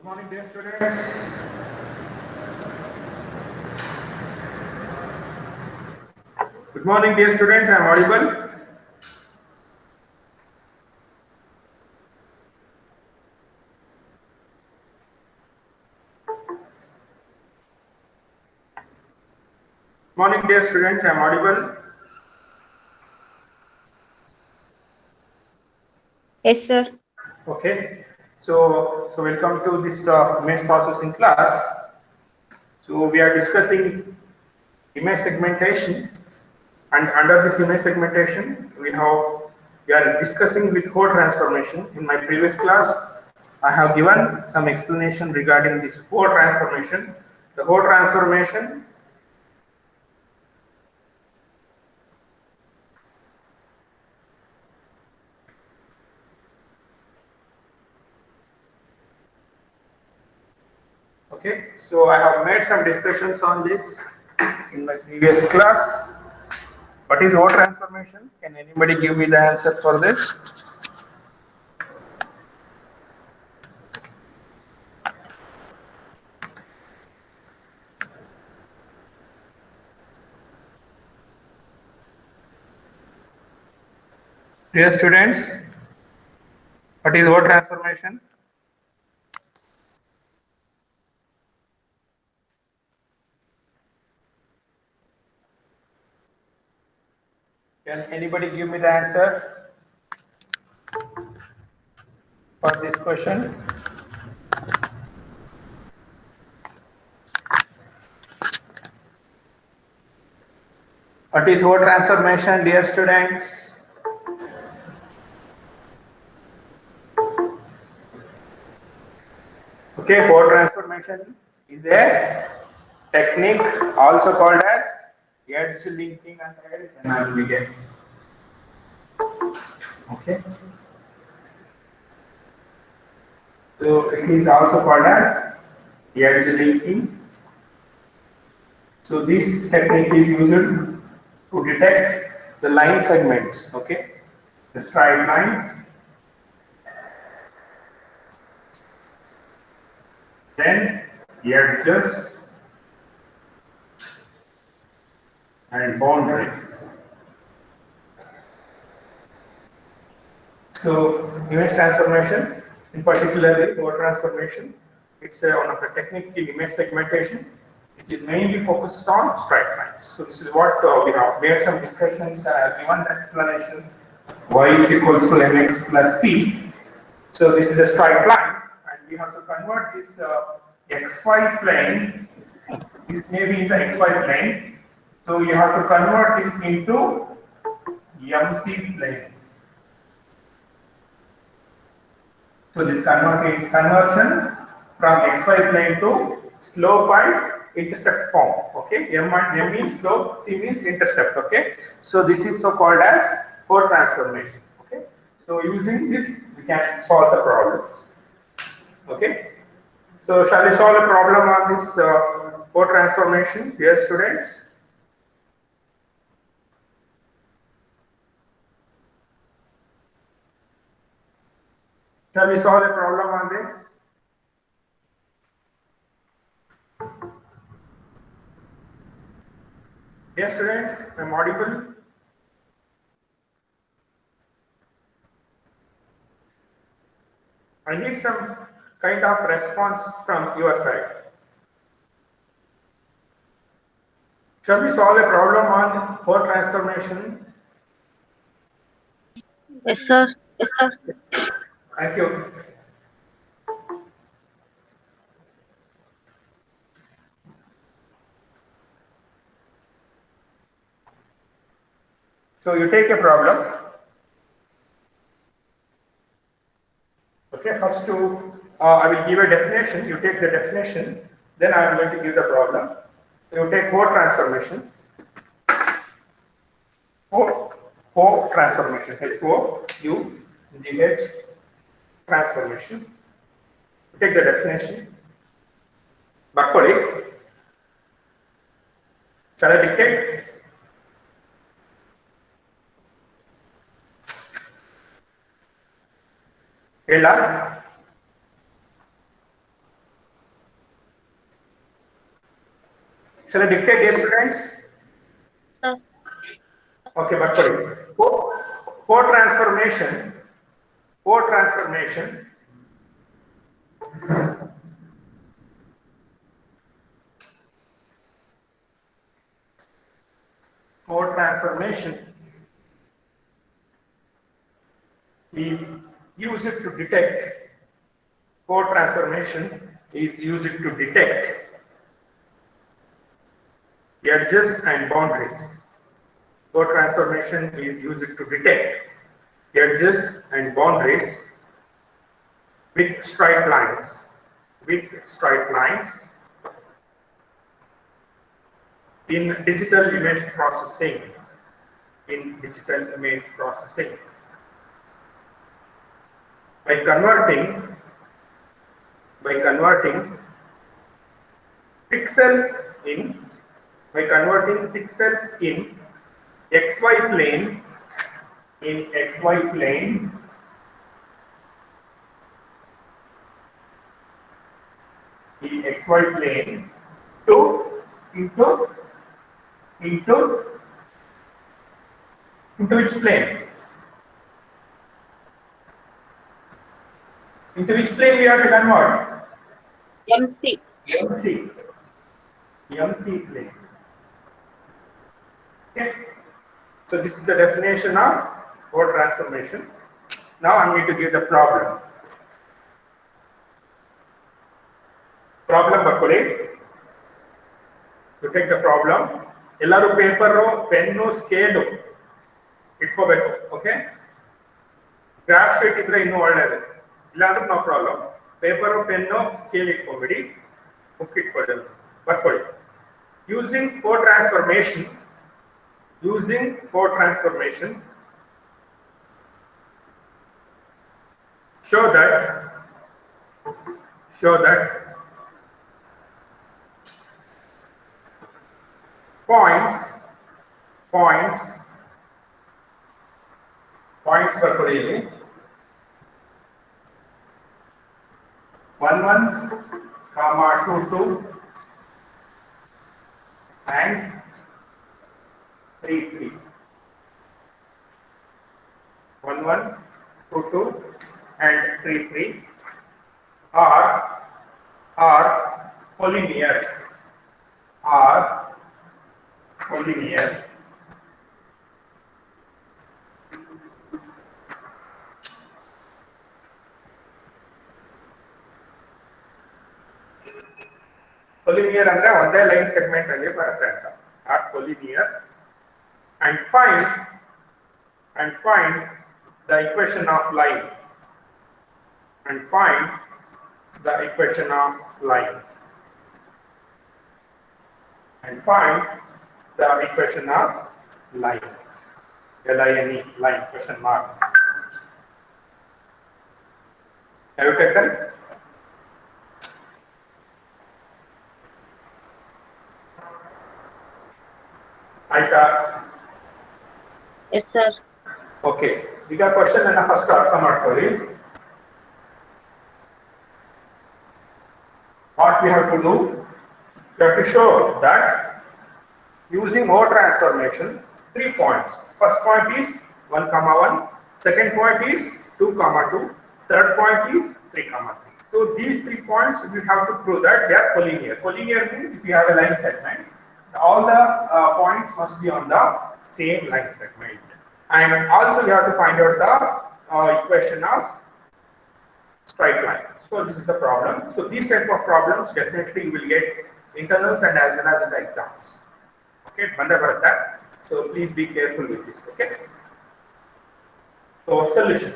Morning, dear students. Good morning, dear students. I am audible. Morning, dear students. I am audible. Yes, sir. Okay. So welcome to this image processing class. So we are discussing image segmentation, and under this image segmentation, we are discussing with Hoare transformation. In my previous class, I have given some explanation regarding this Hoare transformation. The Hoare transformation. Okay, so I have made some discussions on this in my previous class. What is Hoare transformation? Can anybody give me the answer for this? Dear students, what is Hoare transformation? Can anybody give me the answer for this question? What is Hoare transformation, dear students? Okay, Hoare transformation is a technique also called as edge linking and navigation. Okay, so it is also called as edge linking. So this technique is used to detect the line segments, okay, the straight lines, then edges and boundaries. So image transformation, in particular Hoare transformation, it's one of the technique in image segmentation, which is mainly focused on straight lines. So this is what we have made some discussions. I have given the explanation y is equals to mx plus c. So this is a straight line, and we have to convert this xy plane. This may be in the xy plane. So you have to convert this into MC plane. So this conversion from xy plane to slope and intercept form. Okay, M means slope, C means intercept. Okay, so this is so called as Hoare transformation. Okay, so using this we can solve the problems. Okay, so shall we solve a problem on this Hoare transformation, dear students? Shall we solve a problem on this? Dear students, I am audible. I need some kind of response from your side. Shall we solve a problem on Hoare transformation? Yes, sir. Yes, sir. Thank you. So you take a problem. Okay, first I will give a definition. You take the definition. Then I am going to give the problem. You take Hoare transformation. Hoare transformation. H-O-U-G-H transformation. You take the definition. ಬರ್ಕೊಳ್ಳಿ. Shall I dictate? ಹೇಳ Shall I dictate, dear students? Sir. Okay, but for it. Co-transformation, co-transformation is used to detect, co-transformation is used to detect edges and boundaries. Co-transformation is used to detect edges and boundaries with straight lines, in digital image processing, by converting pixels in xy plane to into which plane? Into which plane we have to convert? MC. MC plane. Okay. So this is the definition of co-transformation. Now I'm going to give the problem. Problem ಬರ್ಕೊಳ್ಳಿ. You take the problem. ಎಲ್ಲರೂ paper, pen, scale ಇಟ್ಕೋಬೇಕು. Okay, graph sheet ಇದ್ರೆ ಇನ್ನೂ ಒಳ್ಳೆಯದು, ಇಲ್ಲಾಂದ್ರೆ no problem. Paper, pen, scale ಇಟ್ಕೊಂಡ್ಬಿಡಿ, book ಇಟ್ಕೊಳ್ಳಿ, ಬರ್ಕೊಳ್ಳಿ. Using co-transformation, show that points ಬರ್ಕೊಳ್ಳಿ ಇಲ್ಲಿ 1 1, 2 2 and 3 3. 1 1, 2 2 and 3 3 are collinear. Collinear ಅಂದ್ರೆ ಒಂದೇ ಲೈನ್ ಸೆಗ್ಮೆಂಟ್ ಅಲ್ಲಿ ಬರುತ್ತೆ ಅಂತ. Are collinear and find the equation of line. L-I-N-E, line, question mark. Have you taken? ಆಯ್ತಾ? Yes, sir. ಓಕೆ, ಈಗ ಕ್ವಶನ್ ಅನ್ನ ಫಸ್ಟ್ ಅರ್ಥ ಮಾಡ್ಕೊಳ್ಳಿ. What we have to do, we have to show that using more transformation, 3 points. First point is 1, 1. Second point is 2, 2. Third point is 3, 3. So these 3 points we have to prove that they are collinear. Collinear means if you have a line segment, all the points must be on the same line segment. And also we have to find out the equation of straight line. So this is the problem. So these type of problems definitely you will get internals and as well as in the exams. Okay, banda barata. So please be careful with this. Okay. So solution.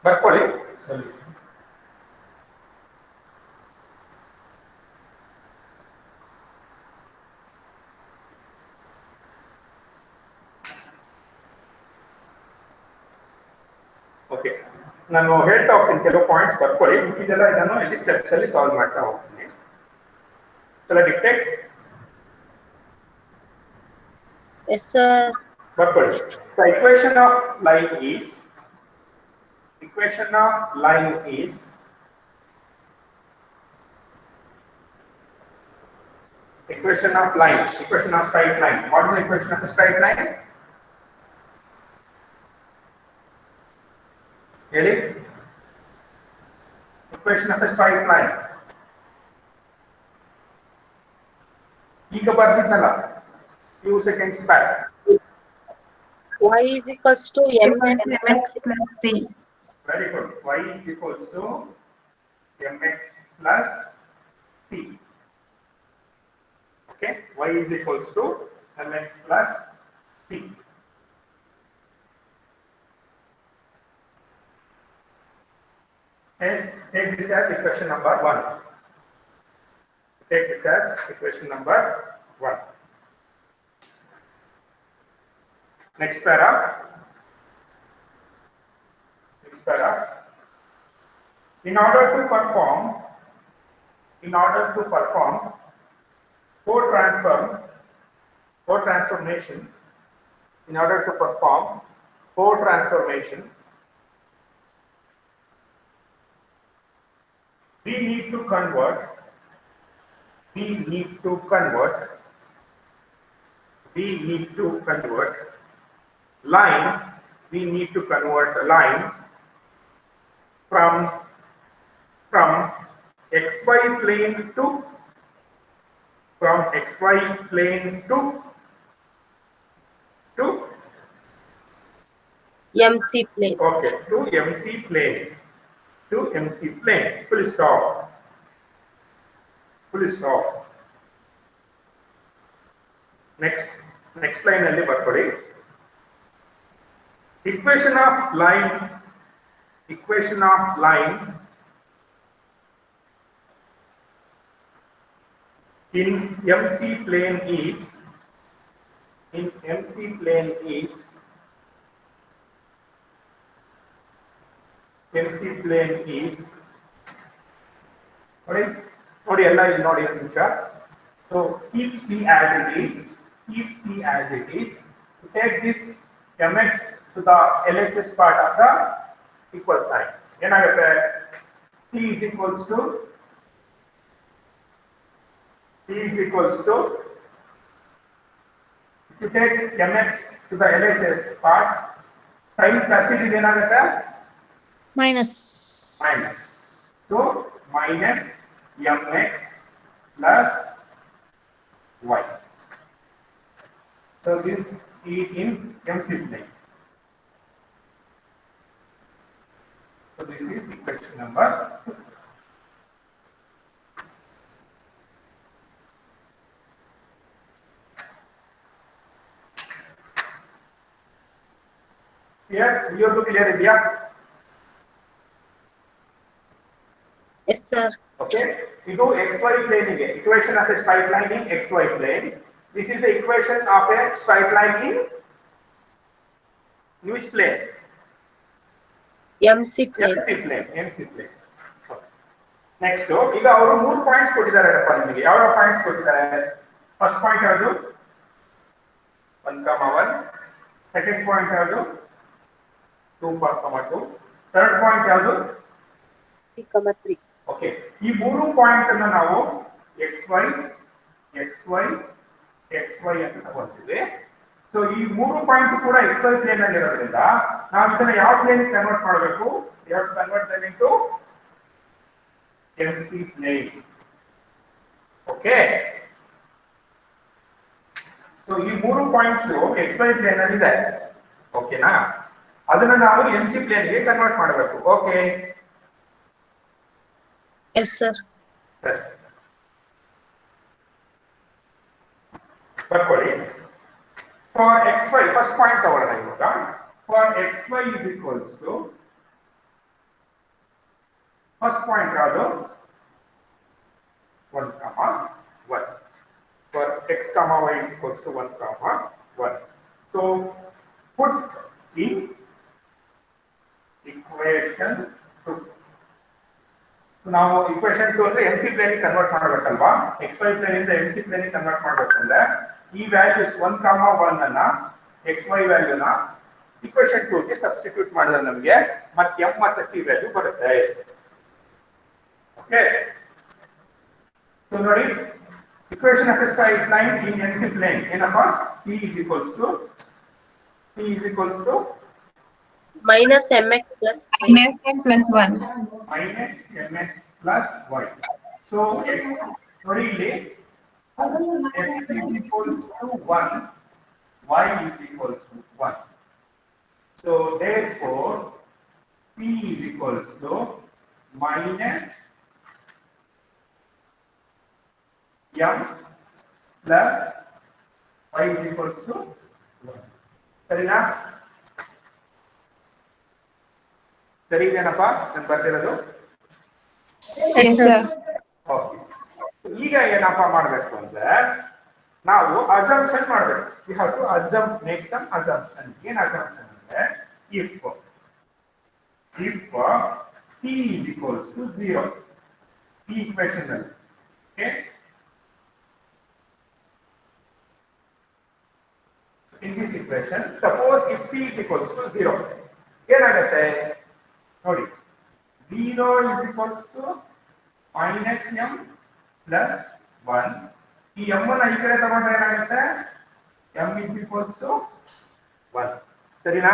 Barkoli solution. Okay, ನಾನು ಹೇಳ್ತಾ ಹೋಗ್ತೀನಿ ಕೆಲವು points ಬರ್ಕೊಳ್ಳಿ, ಮಿಕ್ಕಿದೆಲ್ಲ ನಾನು ಇಲ್ಲಿ steps ಅಲ್ಲಿ solve ಮಾಡ್ತಾ ಹೋಗ್ತೀನಿ. ಚಲ ಡಿಕ್ಟೇಟ್. Yes, sir. ಬರ್ಕೊಳ್ಳಿ. The equation of line is equation of line, equation of straight line. What is the equation of a straight line? Really? Equation of a straight line. ಈಗ ಬರ್ತಿದ್ನಲ್ಲ few seconds back. Y is equals to mx mx plus plus c. Very good. Y is equals to mx plus c. Okay, y is equals to mx plus c. And take this as equation number 1. Take this as equation number 1. Next para. Next para. In order to perform code transformation, in order to perform code transformation, we need to convert line from xy plane to MC plane. okay, to MC plane. Full stop. Next line alli ಬರ್ಕೊಳ್ಳಿ. Equation of line in MC plane is ನೋಡಿ ಎಲ್ಲ ಇಲ್ಲಿ ನೋಡಿ ಒಂದು ನಿಮಿಷ. So keep C as it is. Take this mx to the LHS part of the equal sign. ಏನಾಗುತ್ತೆ? C is equals to if you take mx to the LHS part, sin plus it ಏನಾಗುತ್ತೆ? Minus. So minus mx plus y. So this is in MC plane. So this is equation number 2. Here, you have to clear idea. Yes, sir. Okay, ಇದು xy plane ಗೆ equation of a straight line in xy plane. This is the equation of a straight line in which plane? MC plane. MC plane. Next, ಈಗ ಅವರು 3 points ಕೊಟ್ಟಿದ್ದಾರೆ ನಿಮಗೆ. ಯಾವ points ಕೊಟ್ಟಿದ್ದಾರೆ? First point ಯಾವುದು? 1,1. Second point ಯಾವುದು? 2,2. Third point ಯಾವುದು? 3,3. Okay, ಈ 3 ಪಾಯಿಂಟ್ ಅನ್ನು ನಾವು xy ಅಂತ ತಗೊಳ್ತೀವಿ. ಸೊ ಈ 3 ಪಾಯಿಂಟ್ ಕೂಡ xy ಪ್ಲೇನ್ ಅಲ್ಲಿ ಇರೋದ್ರಿಂದ ನಾವು ಇದನ್ನ ಯಾವ ಪ್ಲೇನ್ ಕನ್ವರ್ಟ್ ಮಾಡಬೇಕು? You have to convert them into MC plane. Okay, so ಈ 3 ಪಾಯಿಂಟ್ಸ್ xy ಪ್ಲೇನ್ ಅಲ್ಲಿ ಇದೆ. ಓಕೆನಾ? ಅದನ್ನ ನಾವು MC ಪ್ಲೇನ್ ಗೆ ಕನ್ವರ್ಟ್ ಮಾಡಬೇಕು. Okay, Yes, sir. ಸರಿ, ಬರ್ಕೊಳ್ಳಿ. ಫಾರ್ xy ಫಸ್ಟ್ ಪಾಯಿಂಟ್ ತಗೊಳ್ಳೋಣ ಇವಾಗ. For xy is equals to first point ಯಾವುದು? 1,1. For x, y is equals to 1,1. So put in equation 2. ನಾವು equation 2 ಅಂದ್ರೆ MC plane ಗೆ ಕನ್ವರ್ಟ್ ಮಾಡಬೇಕಲ್ವಾ? xy plane ಇಂದ MC plane ಗೆ ಕನ್ವರ್ಟ್ ಮಾಡಬೇಕಂದ್ರೆ ಈ ವ್ಯಾಲ್ಯೂಸ್ 1,1 ಅನ್ನ xy ವ್ಯಾಲ್ಯೂನ equation 2 ಗೆ ಸಬ್ಸ್ಟಿಟ್ಯೂಟ್ ಮಾಡಿದ್ರೆ ನಮಗೆ ಮತ್ತೆ m ಮತ್ತೆ c ವ್ಯಾಲ್ಯೂ ಬರುತ್ತೆ. ಓಕೆ, ಸೊ ನೋಡಿ equation of a straight line in MC plane ಏನಪ್ಪ C is equals to minus mx plus minus n plus 1. minus mx plus y. So x ನೋಡಿ ಇಲ್ಲಿ x is equals to 1, y is equals to 1. So therefore P is equals to minus m plus y is equals to 1. ಸರಿನಾ? ಸರಿ ಇದೆನಪ್ಪ ನಾನು ಬರ್ತಿರೋದು? Yes, sir. Okay. ಈಗ ಏನಪ್ಪ ಮಾಡಬೇಕು ಅಂದ್ರೆ ನಾವು ಅಸಂಪ್ಷನ್ ಮಾಡಬೇಕು. We have to make some assumption. ಏನು ಅಸಂಪ್ಷನ್ ಅಂದ್ರೆ if c is equals to 0 ಈ ಈಕ್ವೇಶನ್ ಅಲ್ಲಿ okay in this equation suppose if c is equals to 0 ಏನಾಗುತ್ತೆ ನೋಡಿ 0 is equals to minus m plus 1 ಈ m ಅನ್ನು ಈ ಕಡೆ ತಗೊಂಡ್ರೆ ಏನಾಗುತ್ತೆ m is equals to 1 ಸರಿನಾ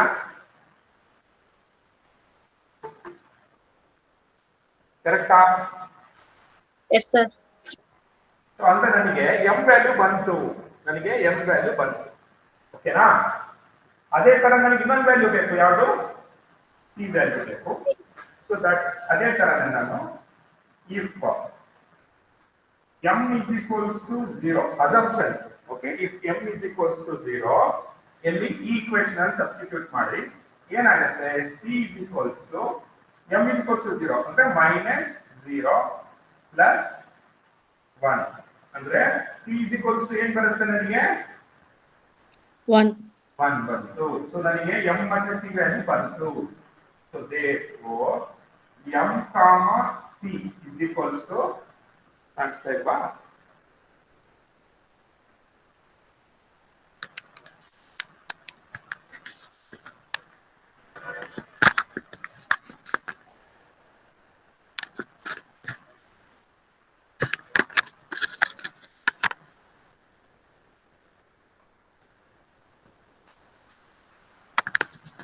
ಕರೆಕ್ಟಾ yes sir ಸೊ ಅಂದ್ರೆ ನನಗೆ m ವ್ಯಾಲ್ಯೂ ಬಂತು ಓಕೆನಾ ಅದೇ ತರ ನನಗೆ ಇನ್ನೊಂದು ವ್ಯಾಲ್ಯೂ ಬೇಕು ಯಾವುದು c ವ್ಯಾಲ್ಯೂ ಬೇಕು ಸೊ ದಟ್ ಅದೇ ತರ ನಾನು if m is equals to 0 assumption okay if m is equals to 0 ಎಲ್ಲಿ ಈ ಈಕ್ವೇಶನ್ ಅಲ್ಲಿ ಸಬ್ಸ್ಟಿಟ್ಯೂಟ್ ಮಾಡಿ ಏನಾಗುತ್ತೆ c is equals to m is equals to 0 ಅಂದ್ರೆ minus 0 plus 1 ಅಂದ್ರೆ c is equals to ಏನು ಬರುತ್ತೆ ನನಗೆ 1. 1 ಬಂತು ಸೊ ನನಗೆ m ಮತ್ತೆ c ವ್ಯಾಲ್ಯೂ ಬಂತು so therefore m comma c is equals to ಕಾಣಿಸ್ತಾ ಇಲ್ವಾ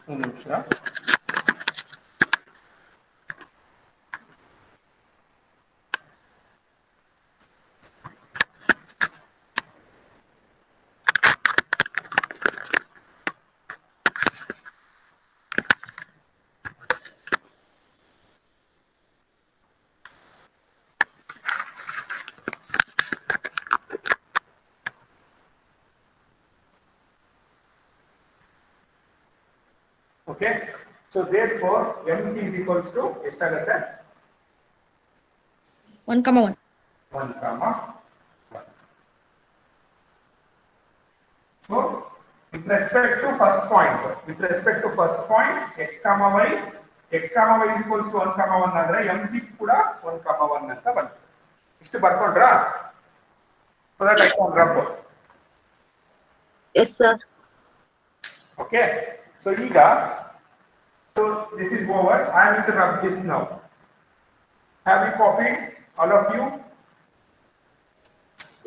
ಒಂದು ನಿಮಿಷ okay so therefore mc is equals to ಎಷ್ಟಾಗುತ್ತೆ 1, 1. 1 comma 1 so with respect to first point x comma y is equals to 1 comma 1 ಅಂದ್ರೆ mc ಕೂಡ 1 comma 1 ಅಂತ ಬಂತು ಇಷ್ಟು ಬರ್ಕೊಂಡ್ರಾ so that I can rub yes sir okay so ಈಗ so this is over I need to rub this now have you copied all of you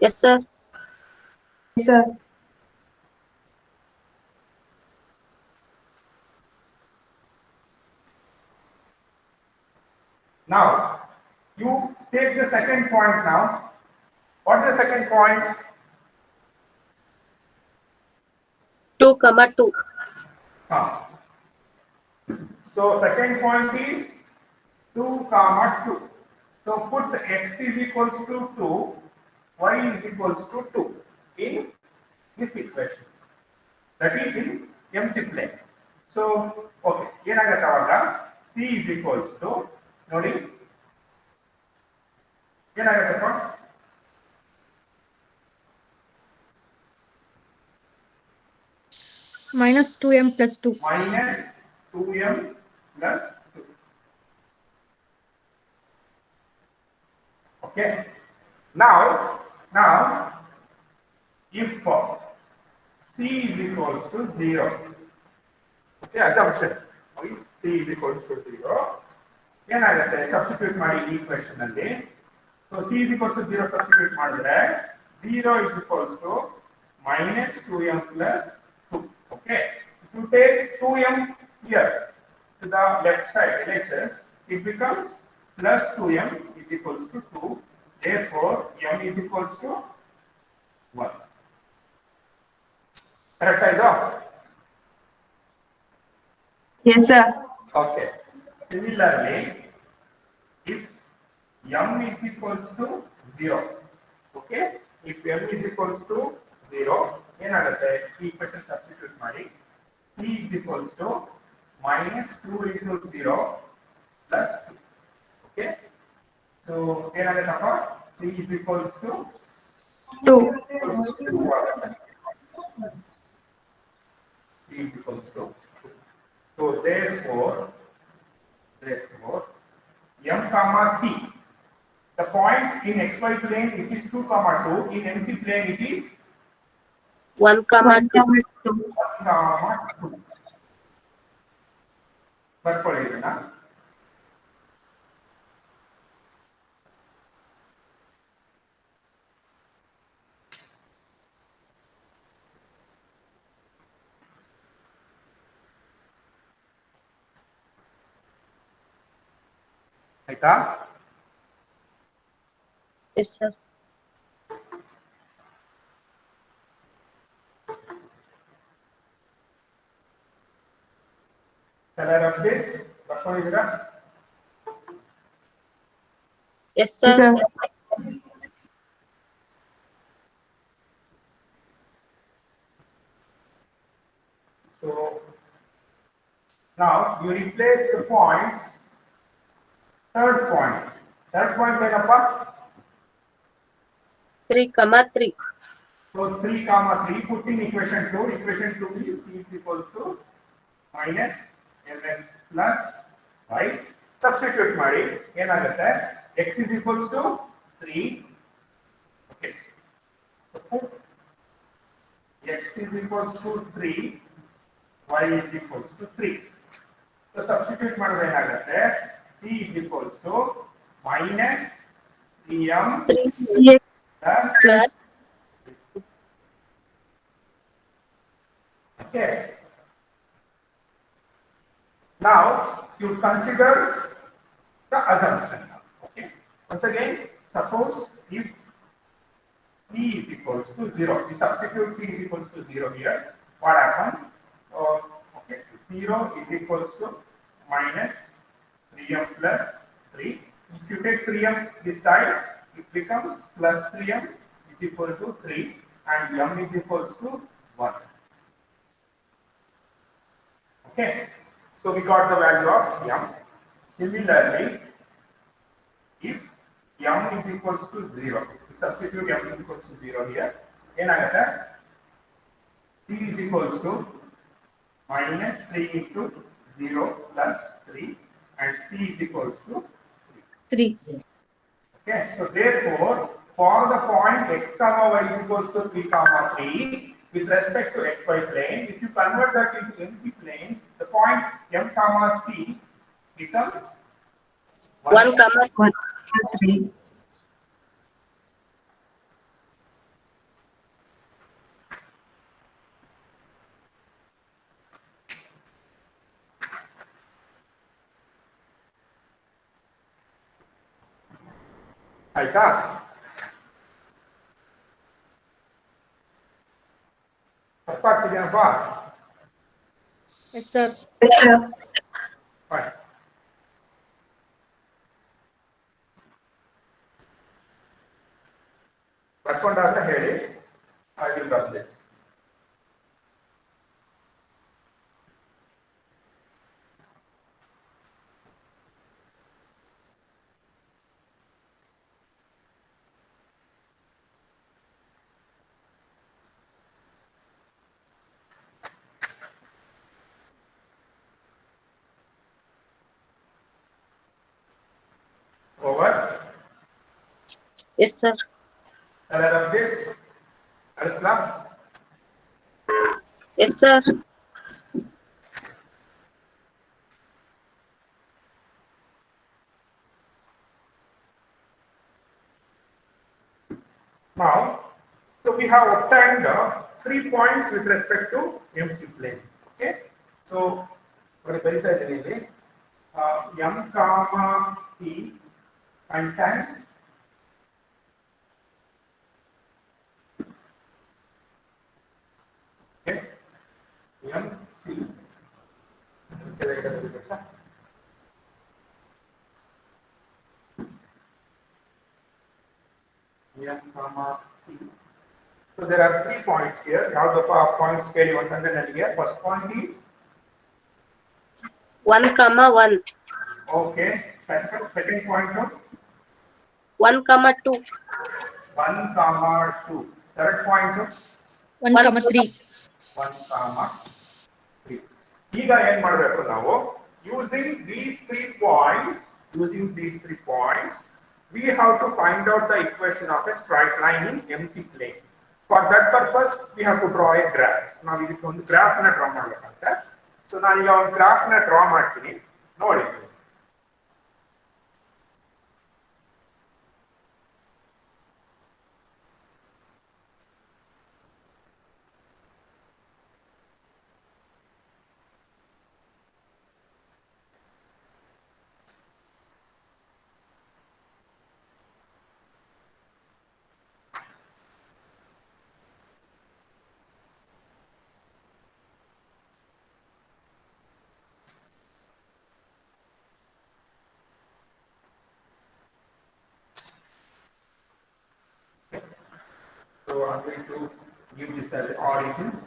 yes sir Yes, sir. now you take the second point now what is the second point 2, 2 so second point is 2 comma 2 so put x is equals to 2 y is equals to 2 in this equation that is in mc plane so okay ಏನಾಗುತ್ತೆ ಅವಾಗ c is equals to ನೋಡಿ ಏನಾಗುತ್ತಪ್ಪ Minus 2m plus 2. minus 2m plus 2 okay now if c is equals to 0 okay assumption okay, c is equals to 0 ಏನಾಗುತ್ತೆ substitute ಮಾಡಿ ಈ equation ಅಲ್ಲಿ so c is equals to 0 substitute ಮಾಡಿದ್ರೆ 0 is equals to minus 2m plus 2. Okay. If you take 2m here to the left side, LHS, it becomes plus 2m is equals to 2. Therefore, m is equals to 1. Correct, I know? Yes, sir. Okay. Similarly, if m is equals to 0, okay? If m is equals to 0, ಏನಾಗುತ್ತೆ ಈ equation substitute ಮಾಡಿ t is equals to minus 2 into 0 plus 2. Okay? So ಏನಾಗುತ್ತಪ್ಪ t is equals to 2. t is equals to 2. So therefore m comma c, the point in xy plane it is 2 comma 2, in mc plane it is 1, 2. 2. 1 comma 2. ಬರ್ಕೊಳ್ಳಿ ಇದನ್ನ. ಆಯ್ತಾ? Yes, sir. Color of this ಬರ್ಕೊಂಡಿದ್ದೀರಾ? Yes, sir. Yes, sir. So now you replace the points. Third point ಏನಪ್ಪ? 3, 3. So 3 comma 3 put in equation 2. Equation 2 is c is equals to minus mx plus y. Substitute ಮಾಡಿ ಏನಾಗುತ್ತೆ? x is equals to 3. Okay. So put x is equals to 3, y is equals to 3. So substitute ಮಾಡಿದ್ರೆ ಏನಾಗುತ್ತೆ? c is equals to minus 3m 3 plus plus okay. Now you consider the assumption. Okay. Once again, suppose if c is equals to 0, we substitute c is equals to 0 here. What happens? Okay, 0 is equals to minus 3m plus 3. If you take 3m this side, it becomes plus 3m is equal to 3 and m is equals to 1. Okay, so we got the value of m. Similarly, if m is equals to 0, we substitute m is equals to 0 here. ಏನಾಗುತ್ತೆ? c is equals to minus 3 into 0 plus 3 and c is equals to 3. okay. So therefore, for the point x comma y is equals to 3 comma 3 with respect to xy plane, if you convert that into mc plane, the point m comma c becomes 1, 1, 3. ಆಯ್ತಾ? ಅರ್ಥ ಆಗ್ತಿದೆಯಪ್ಪ? Yes, sir. Yes, sir. Fine. ಬರ್ಕೊಂಡಾಗ ಹೇಳಿ, I will run this. Over. Yes, sir. Color of this. Arislam. Yes, sir. Now, So we have obtained 3 points with respect to MC plane. Okay. So what is the M comma C contains okay, M C M comma C. So there are 3 points here. Now the point scale you want here. First point is 1, 1. okay. Second point of 1, 2. 1 comma 2. Third point of 1, 3. 1 comma 3. ಈಗ ಏನು ಮಾಡಬೇಕು ನಾವು using these 3 points we have to find out the equation of a straight line in MC plane. For that purpose we have to draw a graph. ನಾವು ಇದಕ್ಕೆ ಒಂದು graph ಅನ್ನು draw ಮಾಡಬೇಕಂತೆ. So ನಾನು ಈಗ ಒಂದು ಗ್ರಾಫ್ ಅನ್ನು ಡ್ರಾ ಮಾಡ್ತೀನಿ ನೋಡಿ. So I'm going to give this as origin.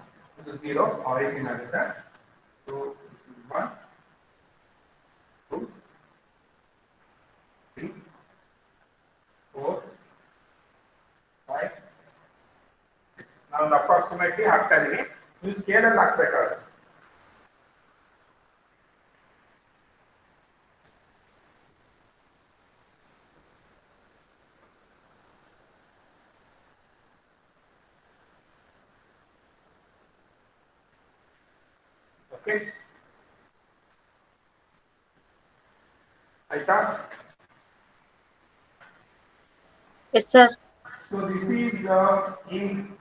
This is 0, origin as that. So this is 1, 2, 3, 4, 5, 6. Now approximately after the you scale and lock better. Okay. Aita? Yes, sir. So this is in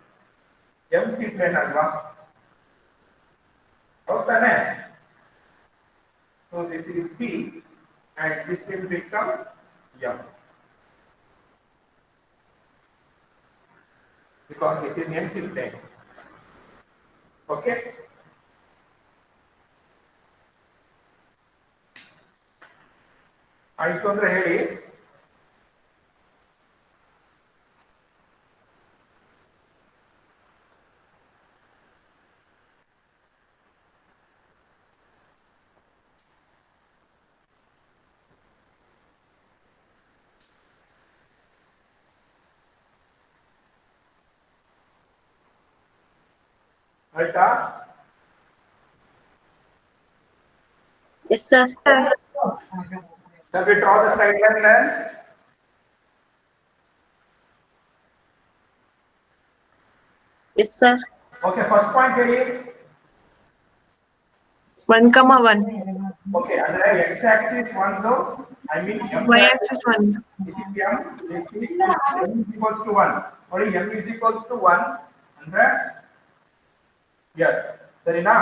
MC plane alva. Okay. So this is C and this will become M. Because this is MC plane. Okay. ಆಯ್ತು ಅಂದ್ರೆ ಹೇಳಿ. ಆಯ್ತಾ? Yes, sir. Shall we draw the straight line then? Yes, sir. Okay, first point ಹೇಳಿ. 1, 1. Okay, ಅಂದ್ರೆ x axis 1 I mean m Y axis 1. this is m, this is m is equals to 1. Or m is equals to 1 ಅಂದ್ರೆ yes, ಸರಿನಾ?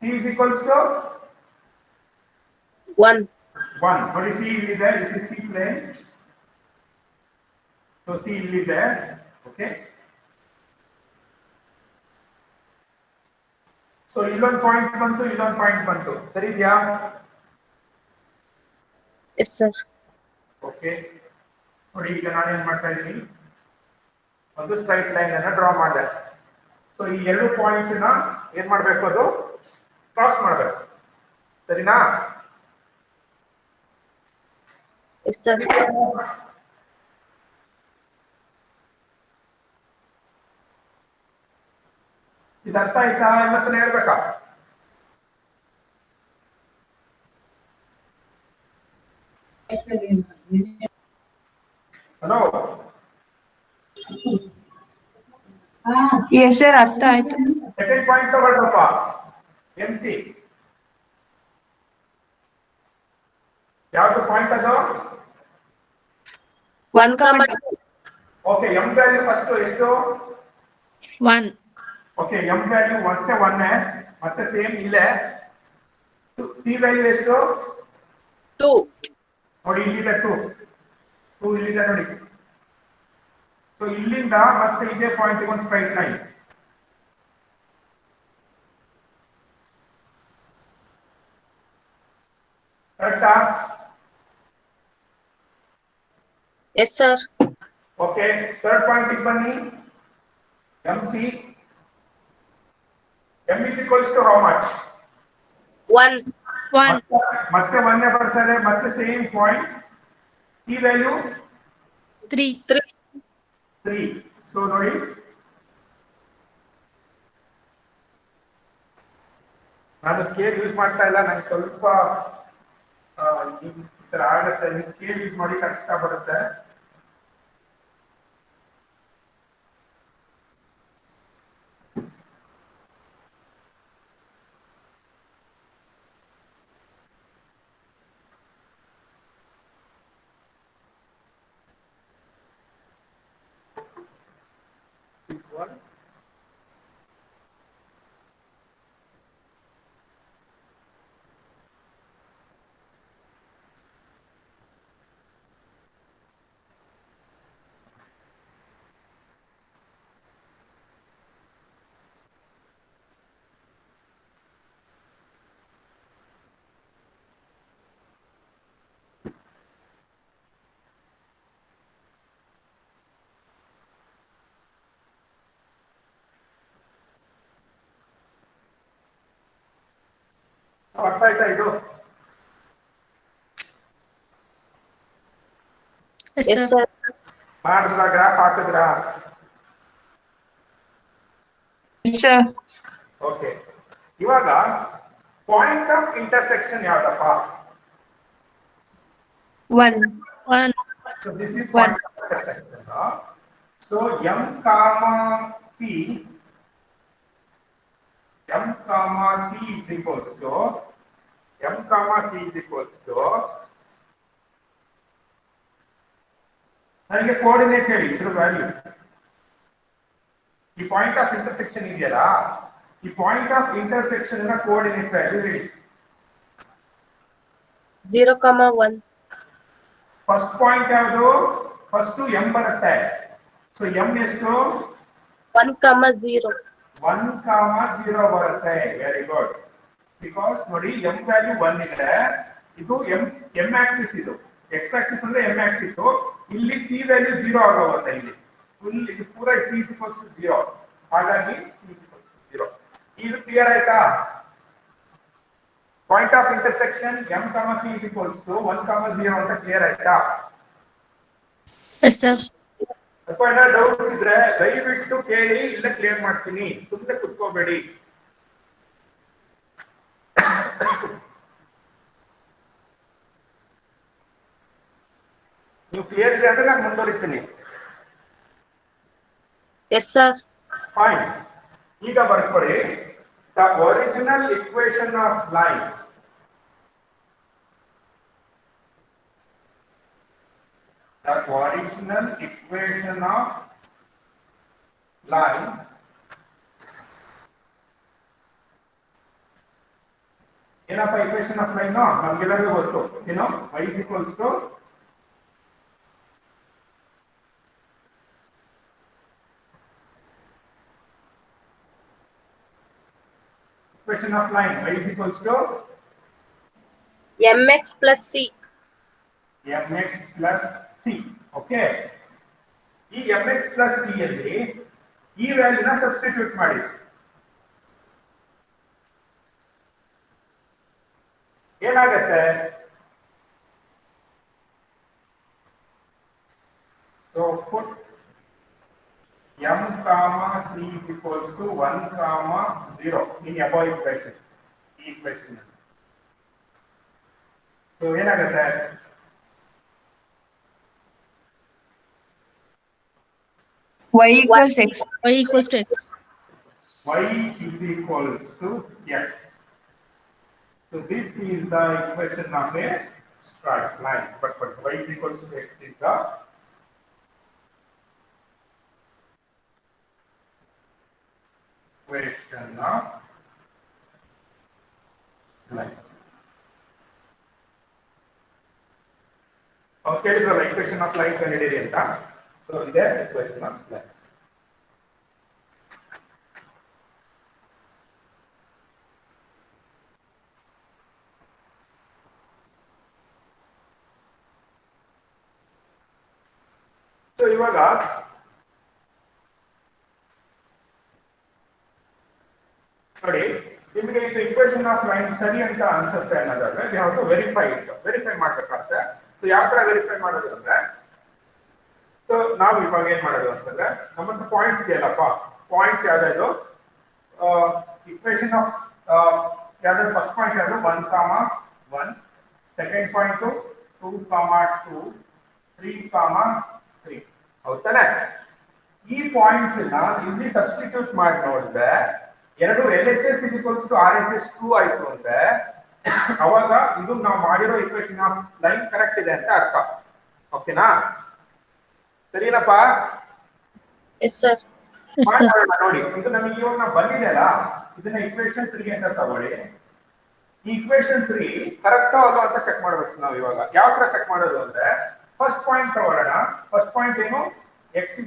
c is equals to 1. 1. What is c illiде? This is c plane. So c illiде. Okay. So ಇಲ್ಲೊಂದು point ಬಂತು, ಇಲ್ಲೊಂದು point ಬಂತು. ಸರಿ ಇದೆಯಾ? Yes, sir. Okay. ನೋಡಿ ಈಗ ನಾನು ಏನು ಮಾಡ್ತಾ ಇದ್ದೀನಿ? ಒಂದು ಸ್ಟ್ರೈಟ್ ಲೈನ್ ಅನ್ನು ಡ್ರಾ ಮಾಡಿದೆ. ಸೊ ಈ ಎರಡು ಪಾಯಿಂಟ್ಸ್ ನ ಏನು ಮಾಡಬೇಕು, ಅದು ಕ್ರಾಸ್ ಮಾಡಬೇಕು. ಸರಿನಾ? Yes, sir. ಇದು ಅರ್ಥ ಆಯ್ತಾ? ಇನ್ನೊಂದ್ಸಲ ಹೇಳ್ಬೇಕಾ? ಹಲೋ. Yes, sir. ಅರ್ಥ ಆಯ್ತು. ಸೆಕೆಂಡ್ ಪಾಯಿಂಟ್ ತಗೊಳ್ರಪ್ಪ. MC ಯಾವುದು ಪಾಯಿಂಟ್ ಅದು? 1, 2. Okay, m value first ಎಷ್ಟು? 1. Okay, m value ಮತ್ತೆ 1 ಮತ್ತೆ ಸೇಮ್ ಇಲ್ಲೇ. c value ಎಷ್ಟು? 2. ನೋಡಿ ಇಲ್ಲಿದೆ 2 ಇಲ್ಲಿದೆ ನೋಡಿ. ಸೊ ಇಲ್ಲಿಂದ ಮತ್ತೆ ಇದೇ ಪಾಯಿಂಟ್ ಒಂದು ಸ್ಟ್ರೈಟ್ ಲೈನ್. ಕರೆಕ್ಟಾ? Yes, sir. Okay, third point ಬನ್ನಿ. MC m is equals to how much? 1. 1. ಮತ್ತೆ 1 ಬರ್ತದೆ, ಮತ್ತೆ same point. c value 3. 3. So ನೋಡಿ ನಾನು ಸ್ಕೇಲ್ ಯೂಸ್ ಮಾಡ್ತಾ ಇಲ್ಲ, ನನಗೆ ಸ್ವಲ್ಪ ಈ ತರ ಆಗುತ್ತೆ. ನೀವು ಸ್ಕೇಲ್ ಯೂಸ್ ಮಾಡಿ ಕರೆಕ್ಟ್ ಆಗಿ ಬರುತ್ತೆ. ಅರ್ಥ ಆಯ್ತಾ ಇದು? Yes, Yes, sir. sir. ಮಾಡಿದ್ರ ಗ್ರಾಫ್ ಹಾಕಿದ್ರ? Yes, sir. ಓಕೆ, ಇವಾಗ ಪಾಯಿಂಟ್ ಆಫ್ ಇಂಟರ್ಸೆಕ್ಷನ್ ಯಾವ್ದಪ್ಪ? 1. 1. So this is point of intersection. So m comma c is equals to ನನಗೆ ಕೋಆರ್ಡಿನೇಟ್ ಹೇಳಿ ಇದ್ರ ವ್ಯಾಲ್ಯೂ. ಈ ಪಾಯಿಂಟ್ ಆಫ್ ಇಂಟರ್ಸೆಕ್ಷನ್ ಇದೆಯಲ್ಲ, ಈ ಪಾಯಿಂಟ್ ಆಫ್ ಇಂಟರ್ಸೆಕ್ಷನ್ ನ ಕೋಆರ್ಡಿನೇಟ್ ವ್ಯಾಲ್ಯೂ ಹೇಳಿ. 0, 1. ಫಸ್ಟ್ ಪಾಯಿಂಟ್ ಯಾವುದು? ಫಸ್ಟ್ m ಬರುತ್ತೆ. ಸೊ m ಎಷ್ಟು? 1, 0. 1, 0 ಬರುತ್ತೆ. Very good. ಬಿಕಾಸ್ ನೋಡಿ m ವ್ಯಾಲ್ಯೂ 1 ಇದೆ, ಇದು m ಆಕ್ಸಿಸ್, ಇದು x ಆಕ್ಸಿಸ್ ಅಂದ್ರೆ m ಆಕ್ಸಿಸ್. ಇಲ್ಲಿ c ವ್ಯಾಲ್ಯೂ 0 ಆಗೋಗುತ್ತೆ. ಇಲ್ಲಿ ಫುಲ್ ಇದು ಪೂರ c 0, ಹಾಗಾಗಿ c 0. ಇದು ಕ್ಲಿಯರ್ ಆಯ್ತಾ? Point of intersection m, c is equals to 1, 0 ಅಂತ ಕ್ಲಿಯರ್ ಆಯ್ತಾ? Yes, sir. ಸ್ವಲ್ಪ ಏನಾದ್ರು ಡೌಟ್ಸ್ ಇದ್ರೆ ದಯವಿಟ್ಟು ಕೇಳಿ, ಇಲ್ಲ ಕ್ಲಿಯರ್ ಮಾಡ್ತೀನಿ, ಸುಮ್ಮನೆ ಕುತ್ಕೋಬೇಡಿ. ನೀವು ಕ್ಲಿಯರ್ ಇದೆ ಅಂದ್ರೆ ನಾನು ಮುಂದುವರಿತೀನಿ. Yes, sir. ಫೈನ್. ಈಗ ಬರ್ಕೊಳ್ಳಿ, the original equation of line. The original equation of line ಏನಪ್ಪ equation of line? ನಮಗೆಲ್ಲರಿಗೂ ಗೊತ್ತು, ಏನು? y is equals to equation of line, y is equals to mx plus c. mx plus c. Okay, ಈ mx plus c ಅಲ್ಲಿ ಈ ವ್ಯಾಲ್ಯೂನ substitute ಮಾಡಿ. ಏನಾಗುತ್ತೆ? So put m comma c is equals to 1, 0 in above equation. ಈ equation. So ಏನಾಗುತ್ತೆ? Y equals x. Y equals to x. Y is equals to x. So this is the equation of a straight line. But y is equals to x is the equation of line. Okay, the equation of line ಕಂಡುಹಿಡಿಯಿರಿ ಅಂತ. So ಇದೆ equation of line. So ಇವಾಗ ನೋಡಿ ನಿಮಗೆ ಇದು equation of line ಸರಿ ಅಂತ ಅನ್ಸುತ್ತೆ ಅನ್ನೋದಾದ್ರೆ we have to verify it. Verify ಮಾಡಬೇಕಾಗುತ್ತೆ. ಸೊ ಯಾವ ತರ ವೆರಿಫೈ ಮಾಡೋದು ಅಂದ್ರೆ ಸೊ ನಾವು ಇವಾಗ ಏನ್ ಮಾಡೋದು ಅಂತಂದ್ರೆ ನಮ್ಮದು ಪಾಯಿಂಟ್ಸ್ ಇದೆಯಲ್ಲಪ್ಪ, ಪಾಯಿಂಟ್ಸ್ ಯಾವ್ದು ಇಕ್ವೇಶನ್ ಆಫ್ ಯಾವ್ದು ಫಸ್ಟ್ ಪಾಯಿಂಟ್ ಯಾವ್ದು 1, 1, ಸೆಕೆಂಡ್ ಪಾಯಿಂಟ್ 2, 2, 3, 3. ಹೌದಾನೆ? ಈ ಪಾಯಿಂಟ್ಸ್ ನ ಇಲ್ಲಿ ಸಬ್ಸ್ಟಿಟ್ಯೂಟ್ ಮಾಡಿ ನೋಡಿದ್ರೆ ಎರಡು LHS = RHS 2 ಆಯ್ತು ಅಂದ್ರೆ ಅವಾಗ ಇದು ನಾವು ಮಾಡಿರೋ ಇಕ್ವೇಶನ್ ಆಫ್ ಲೈನ್ ಕರೆಕ್ಟ್ ಇದೆ ಅಂತ ಅರ್ಥ. ಓಕೆನಾ? ಸರಿನಪ್ಪ? Yes sir. ನೋಡಿ ಇದು ನಮಗೆ ಇವಾಗ ಬಂದಿದೆ ಅಲ್ಲ, ಇದನ್ನ ಇಕ್ವೇಶನ್ 3 ಅಂತ ತಗೊಳ್ಳಿ. ಈ ಇಕ್ವೇಶನ್ 3 ಕರೆಕ್ಟ್ ಅಲ್ವಾ ಅಂತ ಚೆಕ್ ಮಾಡ್ಬೇಕು ನಾವು. ಇವಾಗ ಯಾವ ತರ ಚೆಕ್ ಮಾಡೋದು ಅಂದ್ರೆ ಫಸ್ಟ್ ಪಾಯಿಂಟ್ ತಗೊಳ್ಳೋಣ. ಫಸ್ಟ್ ಪಾಯಿಂಟ್ ಏನು? x =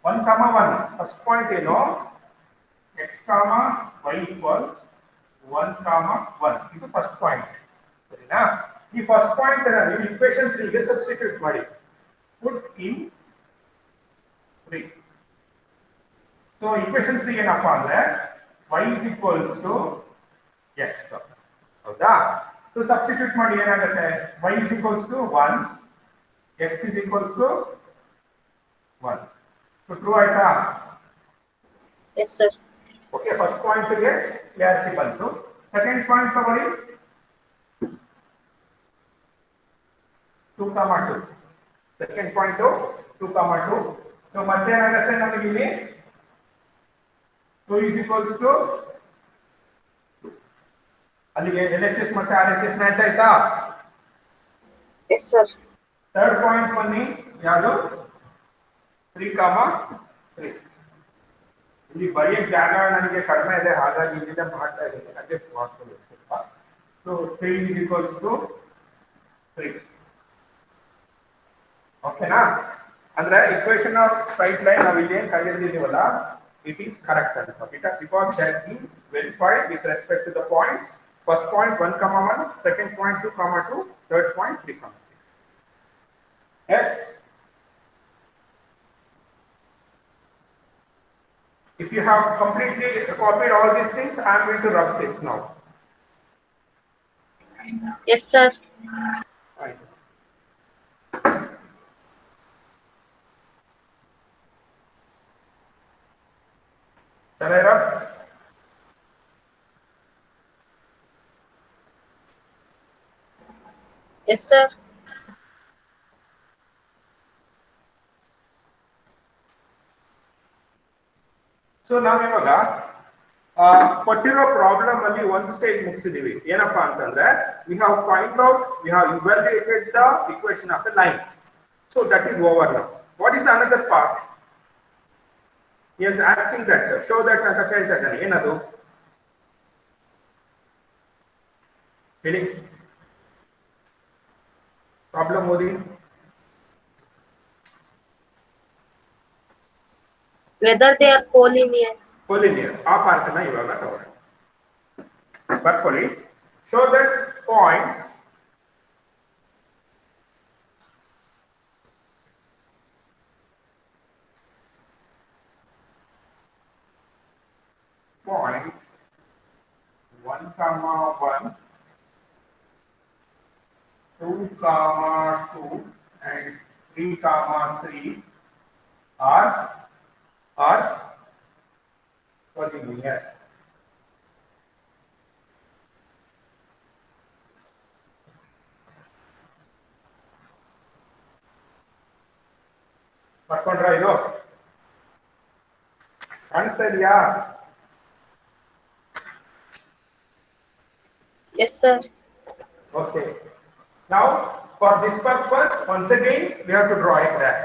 1, 1. ಫಸ್ಟ್ ಪಾಯಿಂಟ್ ಏನು? x, y = 1, 1. ಇದು ಫಸ್ಟ್ ಪಾಯಿಂಟ್. ಸರಿನಾ? ಈ ಫಸ್ಟ್ ಪಾಯಿಂಟ್ ಅನ್ನು ನೀವು ಇಕ್ವೇಶನ್ 3 ಗೆ ಸಬ್ಸ್ಟಿಟ್ಯೂಟ್ ಮಾಡಿ. ಪುಟ್ ಇನ್ 3. ಸೊ ಇಕ್ವೇಶನ್ 3 ಏನಪ್ಪಾ ಅಂದ್ರೆ y = x. ಹೌದಾ? ಸೊ ಸಬ್ಸ್ಟಿಟ್ಯೂಟ್ ಮಾಡಿ ಏನಾಗುತ್ತೆ? y = 1, x = 1. ಸೊ ಟ್ರೂ ಆಯ್ತಾ? Yes sir. Okay, first point ಗೆ ಕ್ಲಾರಿಟಿ ಬಂತು. ಸೆಕೆಂಡ್ ಪಾಯಿಂಟ್ ತಗೊಳ್ಳಿ 2, 2. Second point 2, 2. ಸೊ ಮತ್ತೆ ಏನಾಗುತ್ತೆ ನಮಗೆ ಇಲ್ಲಿ 2 = ಅಲ್ಲಿಗೆ LHS ಮತ್ತೆ RHS ಮ್ಯಾಚ್ ಆಯ್ತಾ? Yes sir. ಥರ್ಡ್ ಪಾಯಿಂಟ್ ಬನ್ನಿ, ಯಾವುದು? 3, 3. ಇಲ್ಲಿ ಬರೆಯಕ್ಕೆ ಜಾಗ ನನಗೆ ಕಡಿಮೆ ಇದೆ, ಹಾಗಾಗಿ ಇಲ್ಲಿಂದ ಮಾಡ್ತಾ ಇದ್ದೀನಿ. ಅಡ್ಜಸ್ಟ್ ಮಾಡ್ಕೊಳ್ಳಿ ಸ್ವಲ್ಪ. ಸೊ 3 = 3. ಓಕೆನಾ? ಅಂದ್ರೆ ಇಕ್ವೇಶನ್ ಆಫ್ ಸ್ಟ್ರೈಟ್ ಲೈನ್ ನಾವು ಇಲ್ಲಿ ಏನು ಕಂಡುಹಿಡಿದಿದ್ದೀವಲ್ಲ, ಇಟ್ ಈಸ್ ಕರೆಕ್ಟ್ ಅಂತ. Because it has been verified with respect to the points. First point 1, 1, second point 2, 2, third point 3, 3. Yes. If you have completely copied all these things, I am going to rub this now. Yes sir. Right. Shall I rub? Yes sir. So ನಾವಿವಾಗ ಕೊಟ್ಟಿರೋ problem ಅಲ್ಲಿ ಒಂದು stage ಮುಗಿಸಿದೀವಿ. ಏನಪ್ಪಾ ಅಂತಂದ್ರೆ we have find out, we have evaluated the equation of the line. So that is over now. What is another part? He is asking that show that ಅಂತ ಕೇಳ್ತಾ ಇದ್ದಾನೆ. ಏನದು ಹೇಳಿ? ಪ್ರಾಬ್ಲಮ್ ಓದಿ. Whether they are collinear. Collinear ಆ part ನ ಇವಾಗ ತಗೊಳ್ಳಿ, ಬರ್ಕೊಳ್ಳಿ. Show that points points 1, 1, 2, 2 and 3, 3 are collinear. ಬರ್ಕೊಂಡ್ರ? ಇದು ಕಾಣಿಸ್ತಾ ಇದೆಯಾ? Yes, sir. Okay. Now, for this purpose, once again, we have to draw a graph.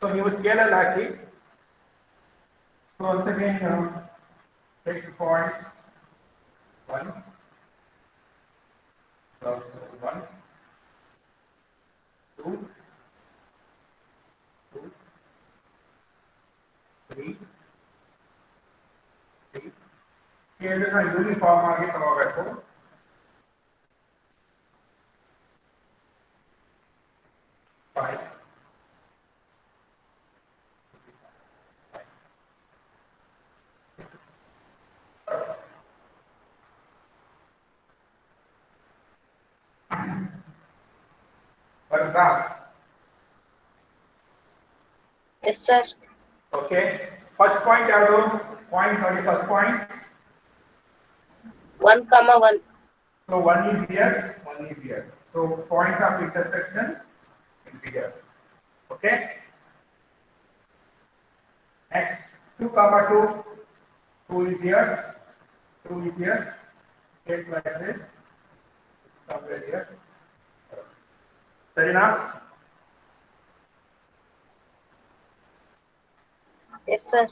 So ನೀವು ಸ್ಕೇಲ್ ಅಲ್ಲಿ ಹಾಕಿ. So once again take the points 1 plus 1 2 2 3 3 ಕೇಳಿದ್ರೆ uniform ಆಗಿ ತಗೋಬೇಕು. ಬರುತ್ತಾ? Yes, sir. Okay, first point ಯಾವುದು? ಪಾಯಿಂಟ್ ನೋಡಿ, first point. 1, 1. So 1 is here, 1 is here. So point of intersection will be here. Okay. Next 2, 2. 2 is here. 2 is here. Take like this. Somewhere here. Fair enough? Yes, sir.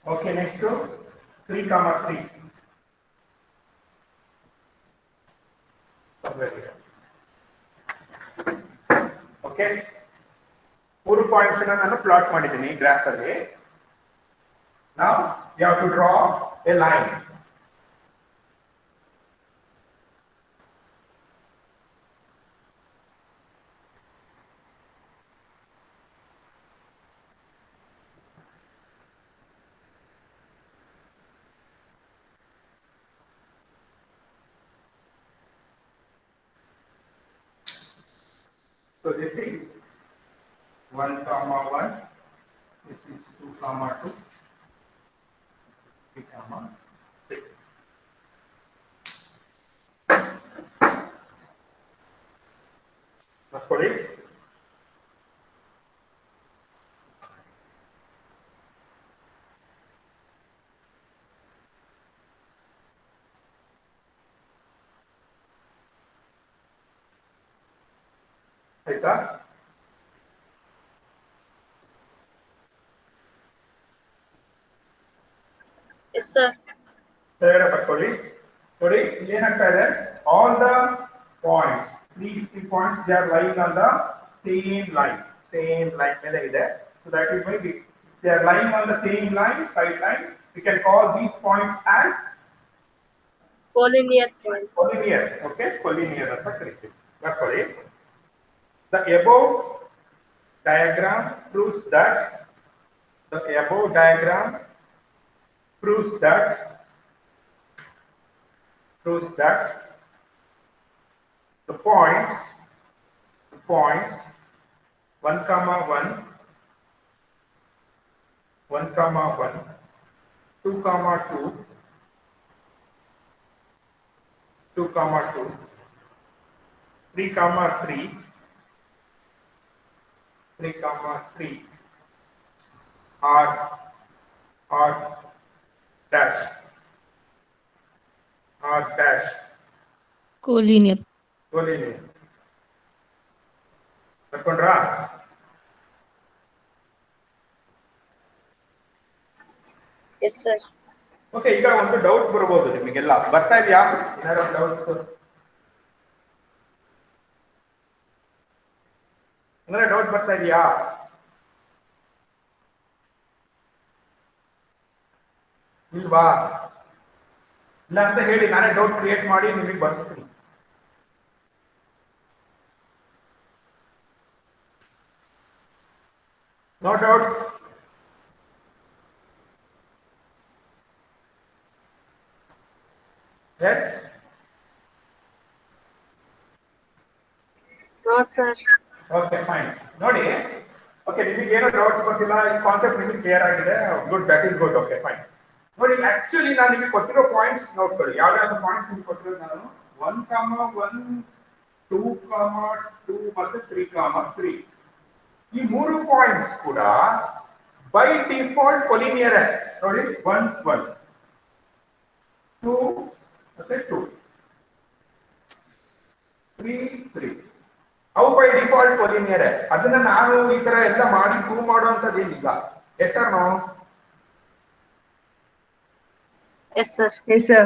Okay, next to 3, 3. Somewhere here. Okay. 3 points ನಾನು plot ಮಾಡಿದ್ದೀನಿ graph ಅಲ್ಲಿ. Now you have to draw a line. So this is 1, 1. This is 2, 2. 3, 3. ಬರ್ಕೊಳ್ಳಿ. ಆಯ್ತಾ? Yes, sir. ಬೇರೆ ಬರ್ಕೊಳ್ಳಿ. ನೋಡಿ ಇಲ್ಲಿ ಏನಾಗ್ತಾ ಇದೆ, all the points, these 3 points, they are lying on the same line ಮೇಲೆ ಇದೆ. So that is why they are lying on the same line, straight line. We can call these points as Collinear point. collinear. Okay, collinear ಅಂತ ಕರೀತೀವಿ. ಬರ್ಕೊಳ್ಳಿ. The above diagram proves that the points 1, 1, 1, 2, 2, 2, 2, 3, 3, 3, R dash Collinear. ಬರ್ಕೊಂಡ್ರಾ? Yes, sir. Okay, ಈಗ ಒಂದು doubt ಬರಬಹುದು ನಿಮಗೆಲ್ಲ. ಬರ್ತಾ ಇದೆಯಾ? ಏನಾದ್ರು ಡೌಟ್ಸ್? ಅಂದ್ರೆ ಡೌಟ್ ಬರ್ತಾ ಇದೆಯಾ? ಇಲ್ವಾ? ಇಲ್ಲ ಅಂತ ಹೇಳಿ, ನಾನೇ ಡೌಟ್ ಕ್ರಿಯೇಟ್ ಮಾಡಿ ನಿಮಗೆ ಬರ್ಸ್ತೀನಿ. No doubts? Yes? No, sir. Okay, fine. ನೋಡಿ, ಓಕೆ, ನಿಮಗೆ ಏನೋ ಡೌಟ್ಸ್ ಬರ್ತಿಲ್ಲ, ಈ ಕಾನ್ಸೆಪ್ಟ್ ನಿಮಗೆ ಕ್ಲಿಯರ್ ಆಗಿದೆ. Good, that is good. Okay, fine. ನೋಡಿ, ಆಕ್ಚುಲಿ ನಾನು ನಿಮಗೆ ಕೊಟ್ಟಿರೋ ಪಾಯಿಂಟ್ಸ್ ನೋಡ್ಕೊಳ್ಳಿ. ಯಾವ್ಯಾವ ಪಾಯಿಂಟ್ಸ್ ನಿಮಗೆ ಕೊಟ್ಟಿರೋದು ನಾನು 1, 1, 2, 2 ಮತ್ತು 3, 3. ಈ 3 ಪಾಯಿಂಟ್ಸ್ ಕೂಡ ಬೈ ಡಿಫಾಲ್ಟ್ ಕೊಲಿನಿಯರ್. ನೋಡಿ, 1, 1, 2 ಮತ್ತೆ 2, 3, 3. ಅವು ಬೈ ಡಿಫಾಲ್ಟ್ ಡಿಫಾಲ್ಟ್ ಕೊಲಿನಿಯರ್. ಅದನ್ನ ನಾನು ಈ ತರ ಎಲ್ಲ ಮಾಡಿ ಪ್ರೂವ್ ಮಾಡುವಂತದ್ದು ಏನಿಲ್ಲ. Yes sir no? Yes, sir. Yes, sir.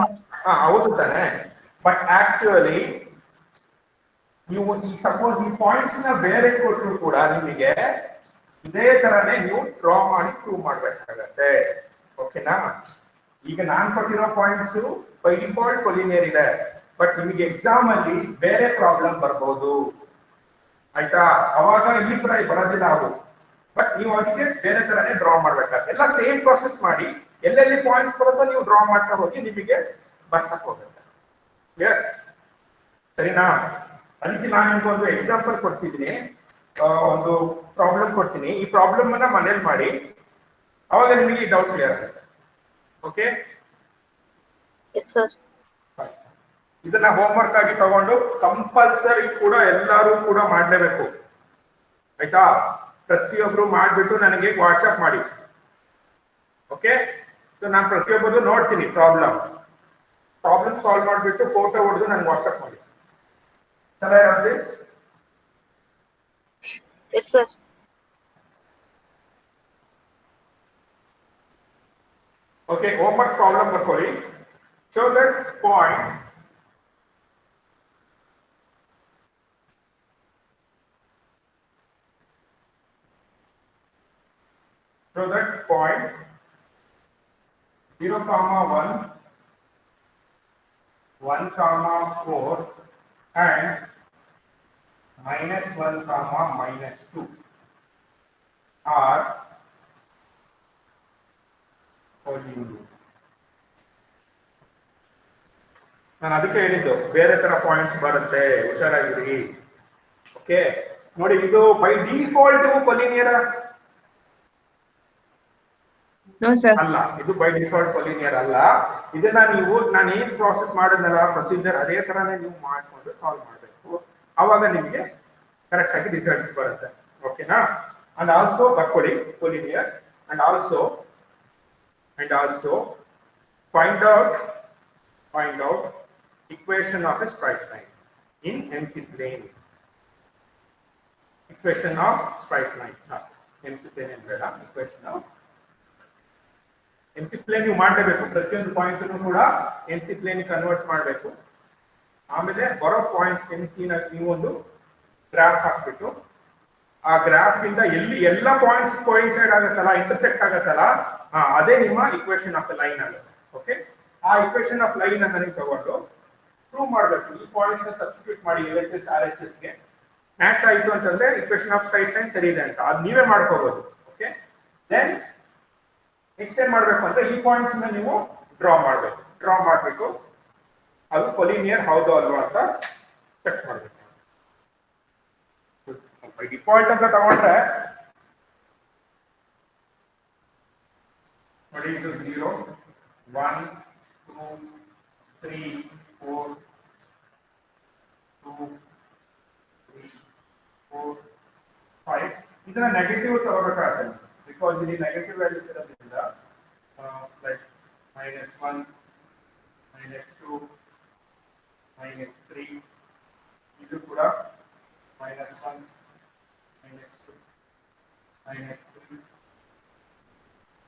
ಹೌದು ತಾನೆ. ಬಟ್ ಆಕ್ಚುಲಿ ನೀವು ಈ ಸಪೋಸ್ ಈ ಪಾಯಿಂಟ್ಸ್ ನ ಬೇರೆ ಕೊಟ್ಟರು ಕೂಡ ನಿಮಗೆ ಇದೇ ತರನೇ ನೀವು ಡ್ರಾ ಮಾಡಿ ಪ್ರೂವ್ ಮಾಡ್ಬೇಕಾಗತ್ತೆ. ಓಕೆನಾ? ಈಗ ನಾನ್ ಕೊಟ್ಟಿರೋ ಪಾಯಿಂಟ್ಸ್ ಬೈ ಡಿಫಾಲ್ಟ್ ಕೊಲಿನಿಯರ್ ಇದೆ, ಬಟ್ ನಿಮಗೆ ಎಕ್ಸಾಮ್ ಅಲ್ಲಿ ಬೇರೆ ಪ್ರಾಬ್ಲಮ್ ಬರ್ಬೋದು. ಆಯ್ತಾ? ಅವಾಗ ಈ ತರ ಬರೋದಿಲ್ಲ ಅವು, ಬಟ್ ನೀವು ಅದಕ್ಕೆ ಬೇರೆ ತರನೇ ಡ್ರಾ ಮಾಡ್ಬೇಕಾಗುತ್ತೆ. ಎಲ್ಲ ಸೇಮ್ ಪ್ರೊಸೆಸ್ ಮಾಡಿ ಎಲ್ಲೆಲ್ಲಿ ಪಾಯಿಂಟ್ಸ್ ಬರುತ್ತೋ ನೀವು ಡ್ರಾ ಮಾಡ್ತಾ ಹೋಗಿ ನಿಮಗೆ ಬರ್ತಾ ಹೋಗುತ್ತೆ. ಕ್ಲಿಯರ್? ಸರಿನಾ? ಅದಕ್ಕೆ ನಾನು ನಿಮ್ಗೊಂದು ಎಕ್ಸಾಂಪಲ್ ಕೊಡ್ತಿದ್ದೀನಿ, ಒಂದು ಪ್ರಾಬ್ಲಮ್ ಕೊಡ್ತೀನಿ. ಈ ಪ್ರಾಬ್ಲಮ್ ಅನ್ನ ಮನೇಲಿ ಮಾಡಿ, ಅವಾಗ ನಿಮಗೆ ಡೌಟ್ ಕ್ಲಿಯರ್ ಆಗುತ್ತೆ. ಓಕೆ? Yes, sir. ಇದನ್ನ ಹೋಮ್ ವರ್ಕ್ ಆಗಿ ತಗೊಂಡು ಕಂಪಲ್ಸರಿ ಕೂಡ ಎಲ್ಲರೂ ಕೂಡ ಮಾಡಲೇಬೇಕು. ಆಯ್ತಾ? ಪ್ರತಿಯೊಬ್ರು ಮಾಡ್ಬಿಟ್ಟು ನನಗೆ ವಾಟ್ಸ್ಆಪ್ ಮಾಡಿ. ಓಕೆ? ಸೊ ನಾನು ಪ್ರತಿಯೊಬ್ಬರು ನೋಡ್ತೀನಿ ಪ್ರಾಬ್ಲಮ್ ಸಾಲ್ವ್ ಮಾಡಿಬಿಟ್ಟು ಫೋಟೋ ಹೊಡೆದು ನನಗೆ ವಾಟ್ಸ್ಆಪ್ ಮಾಡಿ. Shall I run this? Yes, sir. Okay, homework problem ಬರ್ಕೊಳ್ಳಿ. Show that point so that point 0, 1, 1, 4 and -1, -2 are collinear. ನಾನು ಅದಕ್ಕೆ ಹೇಳಿದ್ದು ಬೇರೆ ತರ ಪಾಯಿಂಟ್ಸ್ ಬರುತ್ತೆ, ಹುಷಾರಾಗಿರಿ. ಓಕೆ ನೋಡಿ, ಇದು by default collinear No, sir. ಅಲ್ಲ. ಇದು ಬೈ ಡಿಫಾಲ್ಟ್ ಕೊಲಿನಿಯರ್ ಅಲ್ಲ. ಇದನ್ನ ನೀವು ನಾನು ಏನ್ ಪ್ರಾಸೆಸ್ ಮಾಡಿದ್ನಲ್ಲ ಪ್ರೊಸೀಜರ್, ಅದೇ ತರಾನೇ ನೀವು ಮಾಡ್ಕೊಂಡು ಸಾಲ್ವ್ ಮಾಡಬೇಕು. ಅವಾಗ ನಿಮಗೆ ಕರೆಕ್ಟ್ ಆಗಿ ರಿಸಲ್ಟ್ಸ್ ಬರುತ್ತೆ. ಓಕೆನಾ? ಅಂಡ್ ಆಲ್ಸೋ ಬರ್ಕೊಳ್ಳಿ collinear and also find out equation of a straight line in MC plane. Equation of straight line. MC plane and ಬೇಡ, equation of MC plane ನೀವು ಮಾಡಲೇಬೇಕು. ಪ್ರತಿಯೊಂದು ಪಾಯಿಂಟ್ ಕೂಡ MC plane ಕನ್ವರ್ಟ್ ಮಾಡಬೇಕು. ಆಮೇಲೆ ಬರೋ ಪಾಯಿಂಟ್ಸ್ MC ನ ನೀವು ಒಂದು ಗ್ರಾಫ್ ಹಾಕ್ಬಿಟ್ಟು ಆ ಗ್ರಾಫ್ ಇಂದ ಎಲ್ಲಿ ಎಲ್ಲ ಪಾಯಿಂಟ್ಸ್ ಕೋಇನ್ಸೈಡ್ ಆಗುತ್ತಲ್ಲ, ಇಂಟರ್ಸೆಕ್ಟ್ ಆಗುತ್ತಲ್ಲ, ಅದೇ ನಿಮ್ಮ ಇಕ್ವೇಶನ್ ಆಫ್ ಲೈನ್ ಆಗುತ್ತೆ. ಓಕೆ? ಆ ಇಕ್ವೇಶನ್ ಆಫ್ ಲೈನ್ ಅನ್ನ ನೀವು ತಗೊಂಡು ಪ್ರೂವ್ ಮಾಡಬೇಕು. ಈ ಪಾಯಿಂಟ್ಸ್ ನ ಸಬ್ಸ್ಟಿಟ್ಯೂಟ್ ಮಾಡಿ LHS RHS ಗೆ ಮ್ಯಾಚ್ ಆಯಿತು ಅಂತಂದ್ರೆ ಇಕ್ವೇಶನ್ ಆಫ್ ಸ್ಟ್ರೈಟ್ ಲೈನ್ ಸರಿ ಇದೆ ಅಂತ ಅದು ನೀವೇ ಮಾಡ್ಕೋಬಹುದು. ಓಕೆ? ದೆನ್ ನೆಕ್ಸ್ಟ್ ಏನ್ ಮಾಡಬೇಕು ಅಂದ್ರೆ ಈ ಪಾಯಿಂಟ್ಸ್ ನ ನೀವು ಡ್ರಾ ಮಾಡಬೇಕು. ಅದು ಕೊಲಿನಿಯರ್ ಹೌದು ಅಲ್ವಾ ಅಂತ ಚೆಕ್ ಮಾಡಬೇಕು. ಬೈ ಡಿಫಾಲ್ಟ್ ಅಂತ ತಗೊಂಡ್ರೆ ನೋಡಿ, ಇದು 0, 1, 2, 3, 4, 2, 3, 4, 5. ಇದನ್ನ ನೆಗೆಟಿವ್ ತಗೋಬೇಕಾಗುತ್ತೆ, ಬಿಕಾಸ್ ಇಲ್ಲಿ ನೆಗೆಟಿವ್ ವ್ಯಾಲ್ಯೂಸ್ ಇರೋದ್ರಿಂದ ಲೈಕ್ -1, -2, -3, ಇದು ಕೂಡ -1, -2, -3.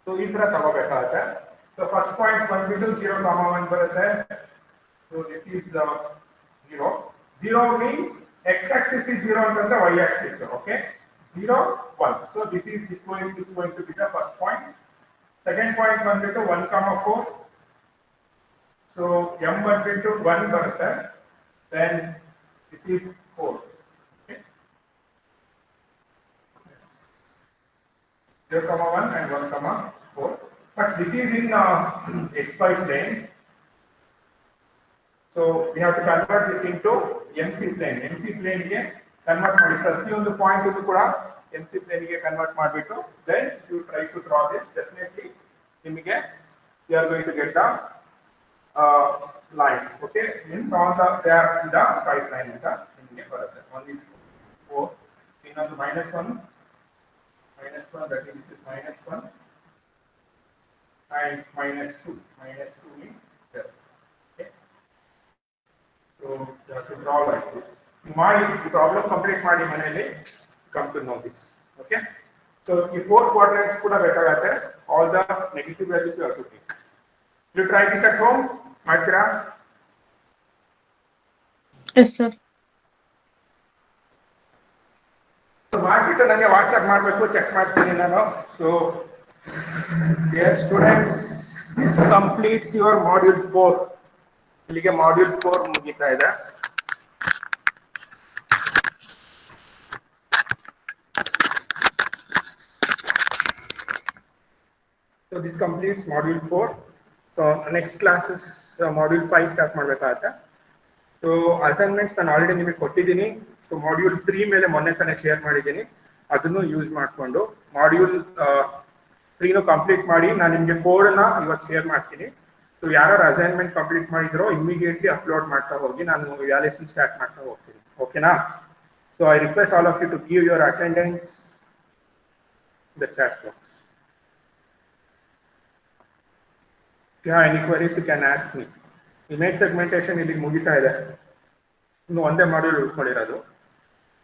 ಸೊ ಈ ತರ ತಗೋಬೇಕಾಗುತ್ತೆ. ಸೊ ಫಸ್ಟ್ ಪಾಯಿಂಟ್ ಬಂದ್ಬಿಟ್ಟು 0, 1 ಬರುತ್ತೆ. So this is 0. 0 means x axis is 0 ಅಂತಂದ್ರೆ y axis. Okay? 0, 1. So this is going to be the first point. Second point ಬಂದ್ಬಿಟ್ಟು 1, 4. ಸೊ m ಬಂದ್ಬಿಟ್ಟು 1 ಬರುತ್ತೆ. Then this is 4. Okay? 0, 1 and 1, 4. But this is in xy plane. So we have to convert this into MC plane. MC plane ಗೆ convert ಮಾಡಿ, ಪ್ರತಿಯೊಂದು point ಅನ್ನು ಕೂಡ MC plane ಗೆ convert ಮಾಡಿಬಿಟ್ಟು then you try to draw this. Definitely ನಿಮಗೆ you are going to get the lines. Okay? Means all they are in the straight line ಅಂತ ನಿಮಗೆ ಬರುತ್ತೆ. 1 is 4, ಇನ್ನೊಂದು -1, that means this is -1 and -2. -2 means 0. Okay? So you have to draw like this. ಮಾಡಿ problem complete ಮಾಡಿ ಮನೆಯಲ್ಲಿ come to know this. Okay. So ಈ 4 quadrants ಕೂಡ ಬೇಕಾಗುತ್ತೆ. All the negative values you have to take. You try this at home. ಮಾಡ್ತೀರಾ? Yes, sir. So ಮಾಡಿಬಿಟ್ಟು ನನಗೆ WhatsApp ಮಾಡಬೇಕು, ಚೆಕ್ ಮಾಡ್ತೀನಿ ನಾನು. So dear students, this completes your module 4. ಇಲ್ಲಿಗೆ ಮಾಡ್ಯೂಲ್ 4 ಮುಗಿತಾ ಇದೆ. So this completes module 4. So next class is module 5 start ಮಾಡಬೇಕಾಗುತ್ತೆ. So assignments ನಾನು ಆಲ್ರೆಡಿ ನಿಮಗೆ ಕೊಟ್ಟಿದ್ದೀನಿ. So module 3 ಮೇಲೆ ಮೊನ್ನೆ ತಾನೇ ಶೇರ್ ಮಾಡಿದ್ದೀನಿ. ಅದನ್ನು ಯೂಸ್ ಮಾಡಿಕೊಂಡು ಮಾಡ್ಯೂಲ್ 3 ನು ಕಂಪ್ಲೀಟ್ ಮಾಡಿ ನಾನು ನಿಮಗೆ ಕೋಡ್ ಅನ್ನು ಇವತ್ತು ಶೇರ್ ಮಾಡ್ತೀನಿ. ಸೊ ಯಾರು ಅಸೈನ್ಮೆಂಟ್ ಕಂಪ್ಲೀಟ್ ಮಾಡಿದ್ರೋ ಇಮಿಡಿಯೇಟ್ಲಿ ಅಪ್ಲೋಡ್ ಮಾಡ್ತಾ ಹೋಗಿ ನಾನು ವ್ಯಾಲ್ಯೂಯೇಷನ್ ಸ್ಟಾರ್ಟ್ ಮಾಡ್ತಾ ಹೋಗ್ತೀನಿ. ಓಕೆನಾ? So I request all of you to give your attendance the chat box. If you have any queries, you can ask me. Image segmentation ಇಲ್ಲಿ ಮುಗಿತಾ ಇದೆ. ಇನ್ನು ಒಂದೇ module ಉಳ್ಕೊಂಡಿರೋದು.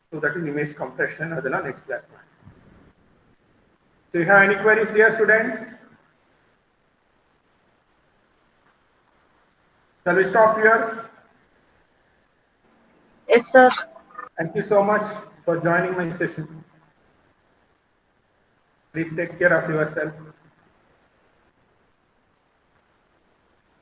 So that is image compression. ಅದನ್ನ next class ಮಾಡಿ. So you have any queries, dear students? Shall we stop here? Yes, sir. Thank you so much for joining my session. Please take care of yourself.